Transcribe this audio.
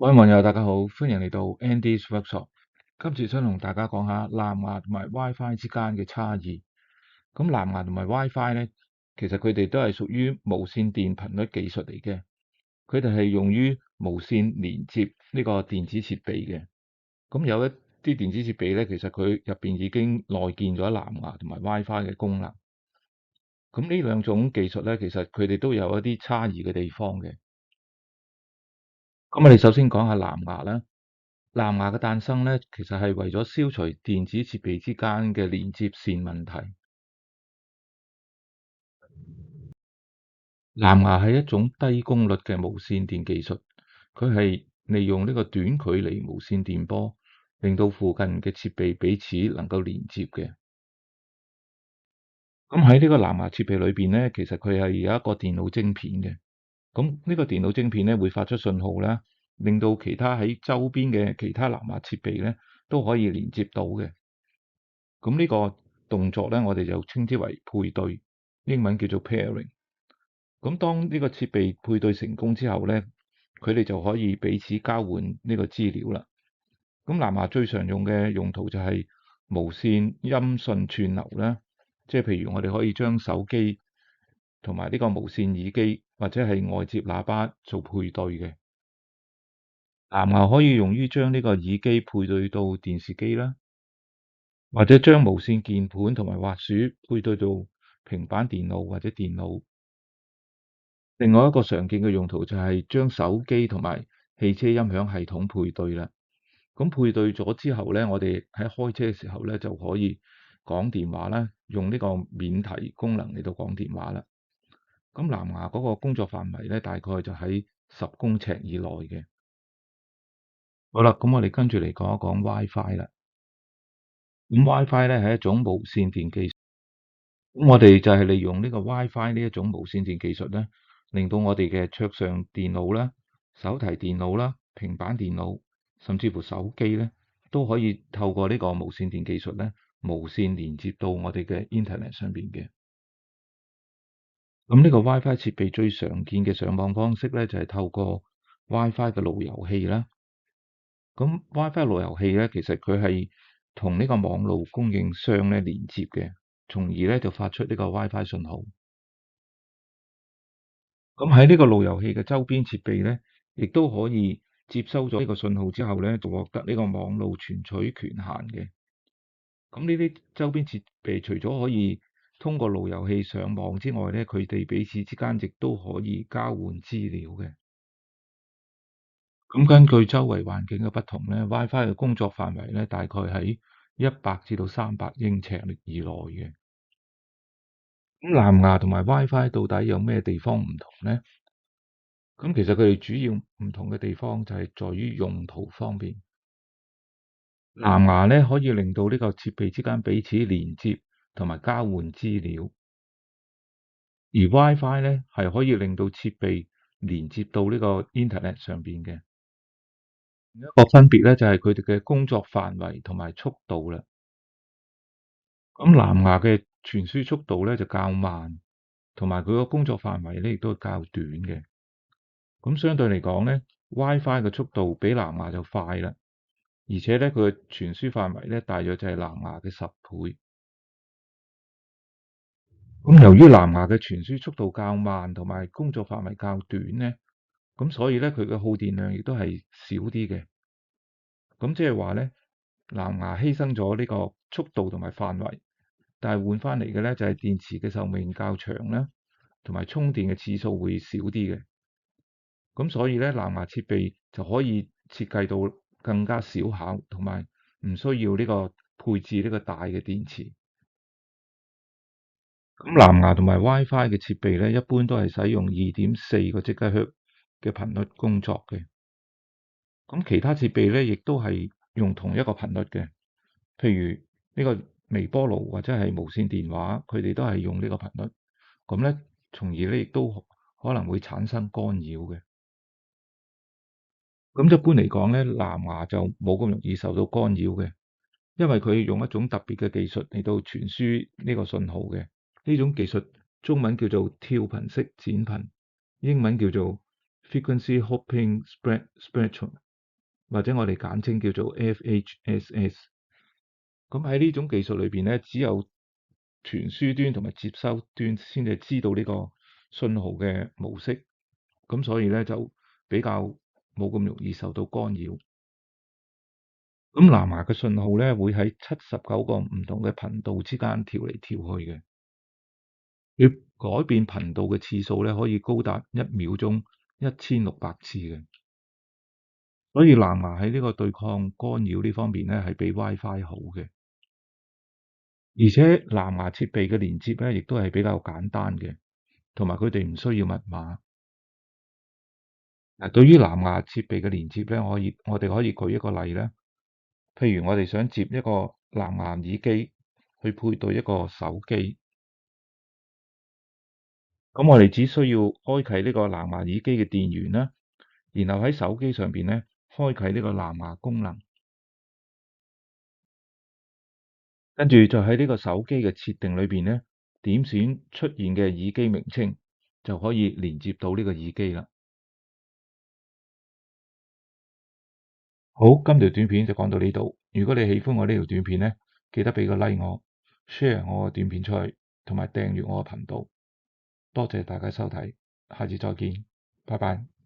各位網友大家好，歡迎嚟到 Andy's Workshop。今次想同大家講下藍牙同埋 WiFi 之間嘅差異。咁藍牙同埋 WiFi 咧，其實佢哋都係屬於無線電頻率技術嚟嘅。佢哋係用於無線連接呢個電子設備嘅。咁有一啲電子設備咧，其實佢入邊已經內建咗藍牙同埋 WiFi 嘅功能。咁呢兩種技術咧，其實佢哋都有一啲差異嘅地方嘅。咁我哋首先講下藍牙啦。藍牙嘅誕生咧，其實係為咗消除電子設備之間嘅連接線問題。藍牙係一種低功率嘅無線電技術，佢係利用呢個短距離無線電波，令到附近嘅設備彼此能夠連接嘅。咁喺呢個藍牙設備裏邊咧，其實佢係有一個電腦晶片嘅。咁呢個電腦晶片咧會發出信號啦，令到其他喺周邊嘅其他藍牙設備咧都可以連接到嘅。咁呢個動作咧，我哋就稱之為配對，英文叫做 pairing。咁當呢個設備配對成功之後咧，佢哋就可以彼此交換呢個資料啦。咁藍牙最常用嘅用途就係無線音訊串流啦，即係譬如我哋可以將手機同埋呢個無線耳機或者係外接喇叭做配對嘅。藍牙可以用於將呢個耳機配對到電視機啦。或者將無線鍵盤同埋滑鼠配對到平板電腦或者電腦。另外一個常見嘅用途就係將手機同埋汽車音響系統配對啦。咁配對咗之後咧，我哋喺開車嘅時候咧就可以講電話啦，用呢個免提功能嚟到講電話啦。咁藍牙嗰個工作範圍咧，大概就喺10公尺以內嘅。好啦，咁我哋跟住嚟講一講 WiFi 啦。咁 WiFi 咧係一種無線電技術。咁我哋就係利用呢個 WiFi 呢一種無線電技術咧，令到我哋嘅桌上電腦啦、手提電腦啦、平板電腦，甚至乎手機咧，都可以透過呢個無線電技術咧，無線連接到我哋嘅 Internet 上邊嘅。咁呢個 WiFi 設備最常見嘅上網方式咧，就係透過 WiFi 嘅路由器啦。咁 WiFi 路由器咧，其實佢係同呢個網路供應商咧連接嘅，從而咧就發出呢個 WiFi 信號。咁喺呢個路由器嘅周邊設備咧，亦都可以接收咗呢個信號之後咧，就獲得呢個網路傳取權限嘅。咁呢啲周邊設備除咗可以通過路由器上網之外咧，佢哋彼此之間亦都可以交換資料嘅。咁根據周圍環境嘅不同咧，WiFi 嘅工作範圍咧，大概喺100至到300英尺以內嘅。咁藍牙同埋 WiFi 到底有咩地方唔同咧？咁其實佢哋主要唔同嘅地方就係在於用途方面。藍牙咧可以令到呢個設備之間彼此連接同埋交換資料，而 WiFi 咧係可以令到設備連接到呢個 Internet 上邊嘅。另一個分別咧就係佢哋嘅工作範圍同埋速度啦。咁藍牙嘅傳輸速度咧就較慢，同埋佢個工作範圍咧亦都較短嘅。咁相對嚟講咧，WiFi 嘅速度比藍牙就快啦。而且咧，佢嘅傳輸範圍咧，大約就係藍牙嘅10倍。咁由於藍牙嘅傳輸速度較慢，同埋工作範圍較短咧，咁所以咧，佢嘅耗電量亦都係少啲嘅。咁即係話咧，藍牙犧牲咗呢個速度同埋範圍，但係換翻嚟嘅咧就係電池嘅壽命較長啦，同埋充電嘅次數會少啲嘅。咁所以咧，藍牙設備就可以設計到更加小巧，同埋唔需要呢個配置呢個大嘅電池。咁藍牙同埋 WiFi 嘅設備咧，一般都係使用2.4個 GHz 嘅頻率工作嘅。咁其他設備咧，亦都係用同一個頻率嘅。譬如呢個微波爐或者係無線電話，佢哋都係用呢個頻率。咁咧，從而咧亦都可能會產生干擾嘅。咁一般嚟講咧，藍牙就冇咁容易受到干擾嘅，因為佢用一種特別嘅技術嚟到傳輸呢個信號嘅。呢種技術中文叫做跳頻式剪頻，英文叫做 frequency hopping spectrum。或者我哋簡稱叫做 FHSS。咁喺呢種技術裏邊咧，只有傳輸端同埋接收端先至知道呢個信號嘅模式，咁所以咧就比較冇咁容易受到干擾。咁藍牙嘅信號咧會喺79個唔同嘅頻道之間跳嚟跳去嘅，要改變頻道嘅次數咧可以高達1秒鐘1600次嘅，所以藍牙喺呢個對抗干擾呢方面咧係比 WiFi 好嘅。而且藍牙設備嘅連接咧，亦都係比較簡單嘅，同埋佢哋唔需要密碼。嗱，對於藍牙設備嘅連接咧，我哋可以舉一個例咧，譬如我哋想接一個藍牙耳機去配對一個手機，咁我哋只需要開啟呢個藍牙耳機嘅電源啦，然後喺手機上邊咧開啟呢個藍牙功能，跟住就喺呢個手機嘅設定裏邊咧點選出現嘅耳機名稱，就可以連接到呢個耳機啦。好，今條短片就講到呢度。如果你喜歡我呢條短片咧，記得畀個 like 我，share 我個短片出去，同埋訂閱我個頻道。多謝大家收睇，下次再見，拜拜。